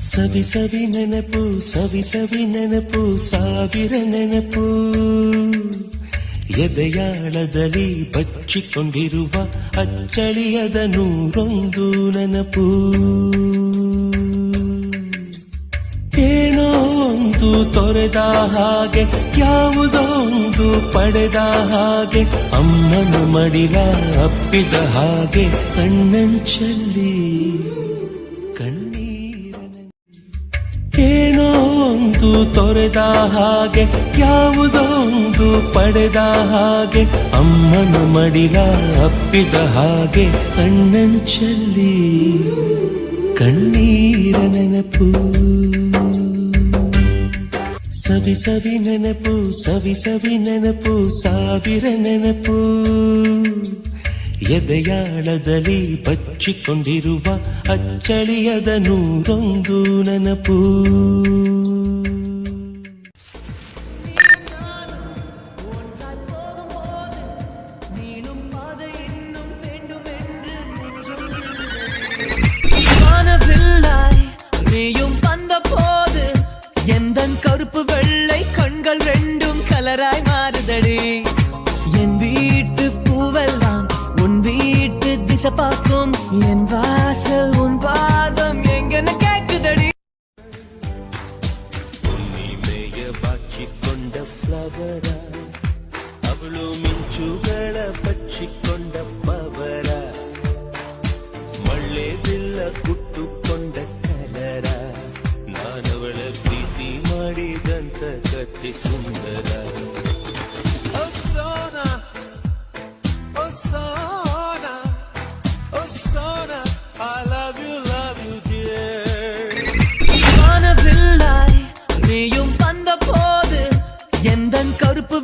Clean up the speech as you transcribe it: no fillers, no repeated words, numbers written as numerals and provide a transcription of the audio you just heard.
ಸವಿ ಸವಿ ನೆನಪು ಸವಿ ಸವಿ ನೆನಪು ಸಾವಿರ ನೆನಪು ಎದೆಯಾಳದಲ್ಲಿ ಬಚ್ಚಿಕೊಂಡಿರುವ ಅಚ್ಚಳಿಯದ ನೂರೊಂದು ನೆನಪು ಏನೋ ಒಂದು ತೊರೆದ ಹಾಗೆ ಯಾವುದೋ ಒಂದು ಪಡೆದ ಹಾಗೆ ಅಮ್ಮನ ಮಡಿಲ ಅಪ್ಪಿದ ಹಾಗೆ ಕಣ್ಣಂಚಲ್ಲಿ ಏನೋ ಒಂದು ತೊರೆದ ಹಾಗೆ ಯಾವುದೋ ಒಂದು ಪಡೆದ ಹಾಗೆ ಅಮ್ಮನ ಮಡಿಲ ಅಪ್ಪಿದ ಹಾಗೆ ಕಣ್ಣಂಚಲ್ಲಿ ಕಣ್ಣೀರ ನೆನಪು ಸವಿ ಸವಿ ನೆನಪು ಸವಿ ಸವಿ ನೆನಪು ಸಾವಿರ ನೆನಪು ಎದೆಯಾಳದಲ್ಲಿ ಬಚ್ಚಿಕೊಂಡಿರುವ ಅಚ್ಚಳಿಯದ ನೂರೊಂದು ನೆನಪು நீயும் வந்த போது எந்தன் கருப்பு வெள்ளை கண்கள் ரெண்டும் கலராய் மாறுதடி என் வீட்டு பூவெல்லாம் உன் வீட்டு திசை பார்க்கும் என் வாசல் உன் பாதம் எங்கன்னு கேக்குதடி ಮೇಯ ಬಾಚಿಕೊಂಡ ಫ್ಲವರ ಅವಳು ಮಿಂಚುಗಳ ಬಚ್ಚಿಕೊಂಡ ಪವರ ಮಳ್ಳೆ ಬಿಲ್ಲ ಕುಟ್ಟುಕೊಂಡ ಕಲರ ನಾನವಳ ಪ್ರೀತಿ ಮಾಡಿದಂತ ಕಥೆ ಸುಂದರ நீயும் வந்த போது எந்தன் கருப்பு